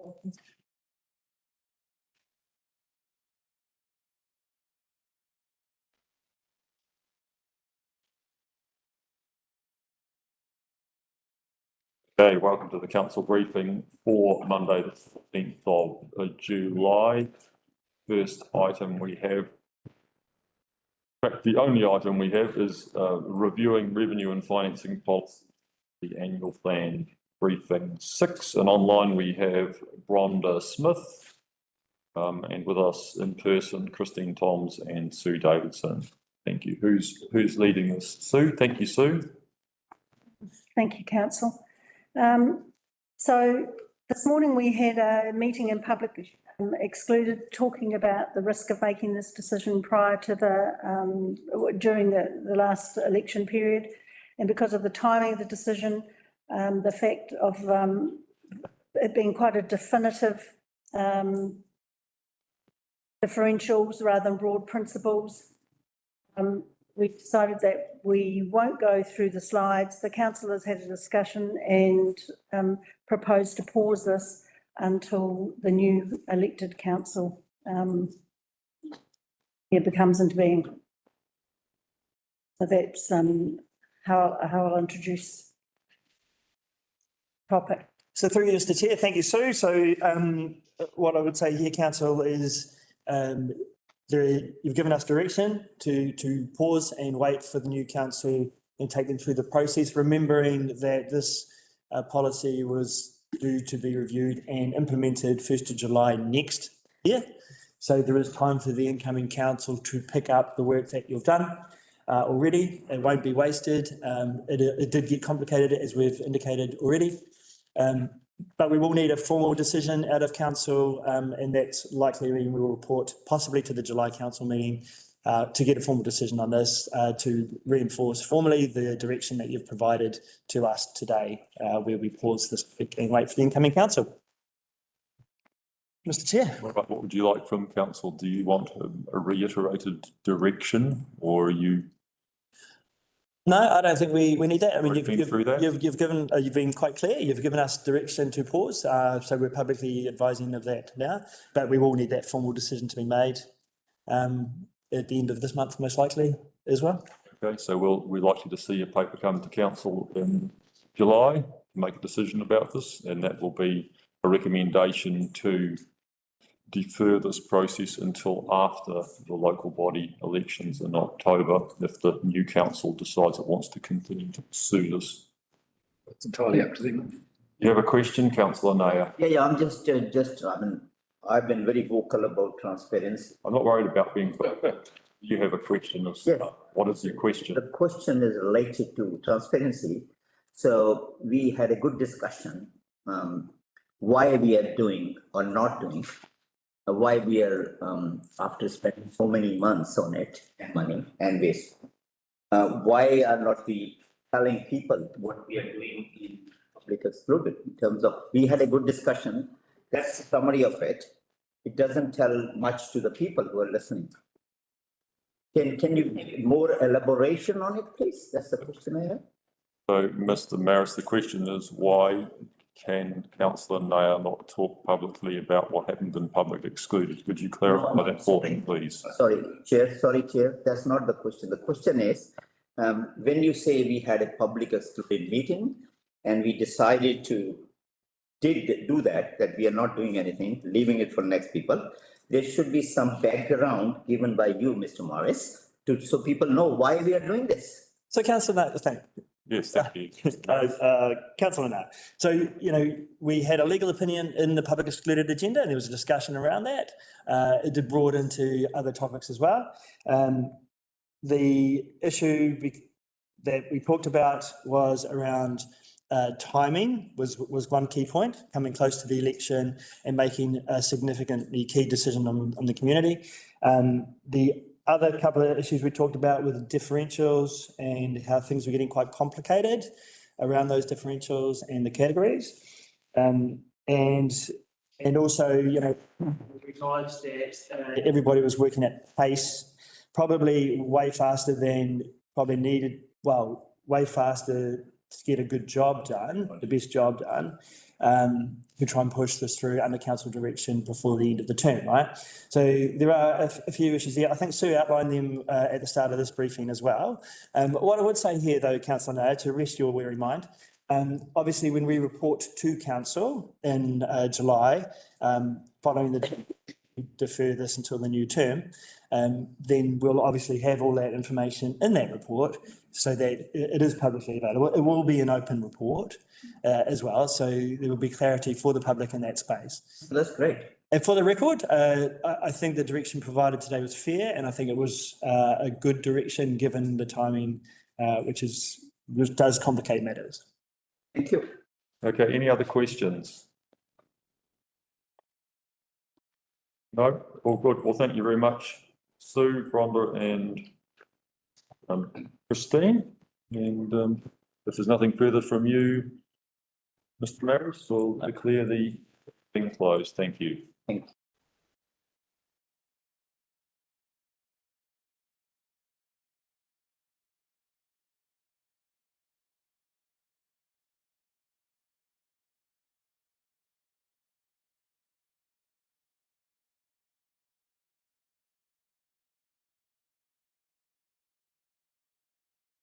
Okay, welcome to the council briefing for Monday, the 15th of July. First item we have, in fact, the only item we have is reviewing revenue and financing policy, the annual plan briefing 6. And online we have Bronda Smith, and with us in person, Christine Toms and Sue Davidson. Thank you. Who's leading this? Sue. Thank you, Sue. Thank you, Council. So this morning we had a meeting in public excluded, talking about the risk of making this decision prior to during the last election period, and because of the timing of the decision, the fact of it being quite a definitive differentials rather than broad principles. We've decided that we won't go through the slides. The councillors had a discussion and proposed to pause this until the new elected council becomes into being. So that's how I'll introduce the topic. So through you, Mr. Chair, thank you, Sue. So what I would say here, Council, is you've given us direction to pause and wait for the new council and take them through the process, remembering that this policy was due to be reviewed and implemented 1st of July next year. So there is time for the incoming council to pick up the work that you've done already. It won't be wasted. It did get complicated, as we've indicated already. But we will need a formal decision out of council, and that's likely when we will report possibly to the July council meeting to get a formal decision on this, to reinforce formally the direction that you've provided to us today, where we pause this and wait for the incoming council. Mr. Chair. What would you like from council? Do you want a reiterated direction, or are you? No, I don't think we need that. I mean, you've been quite clear. You've given us direction to pause, so we're publicly advising of that now. But we will need that formal decision to be made at the end of this month, most likely, as well. Okay, so we're likely to see a paper come to council in July to make a decision about this, and that will be a recommendation to defer this process until after the local body elections in October, if the new council decides it wants to continue to pursue this. It's entirely up to them. You have a question, Councillor Naya? Yeah, I'm just, I mean, I've been very vocal about transparency. I'm not worried about being, you have a question of, yes. What is your question? The question is related to transparency. So we had a good discussion, why we are doing or not doing, why we are, after spending so many months on it, money and waste, why are not we telling people what we are doing in public excluded, in terms of, we had a good discussion. That's the summary of it. It doesn't tell much to the people who are listening. Can you give more elaboration on it, please? That's the question I have. So, Mr. Maris, the question is, why can Councillor Naya not talk publicly about what happened in public excluded? Could you clarify that for me, please? Sorry, Chair. That's not the question. The question is, when you say we had a public excluded meeting and we decided to do that we are not doing anything, leaving it for next people, there should be some background given by you, Mr. Morris, so people know why we are doing this. So, Councillor Naya, thank you. Yes, thank you. Councillor Naya. So, we had a legal opinion in the public excluded agenda, and there was a discussion around that. It did broad into other topics as well. The issue that we talked about was around timing was one key point, coming close to the election and making a significantly key decision on the community. The other couple of issues we talked about were the differentials and how things were getting quite complicated around those differentials and the categories. And also, we acknowledged that everybody was working at pace, probably way faster than probably needed, way faster get a good job done, the best job done, to try and push this through under council direction before the end of the term, right? So there are a few issues there. I think Sue outlined them at the start of this briefing as well. What I would say here though, councillor Nair, to rest your weary mind, obviously when we report to council in July, following the defer this until the new term, then we'll obviously have all that information in that report so that it is publicly available. It will be an open report as well, so there will be clarity for the public in that space. That's great. And for the record, I think the direction provided today was fair, and I think it was a good direction given the timing, which does complicate matters. Thank you. Okay, any other questions? No, all good. Well, thank you very much, Sue, Rhonda and Christine. And if there's nothing further from you, Mr. Maris, we'll declare the thing closed. Thank you. Thank you.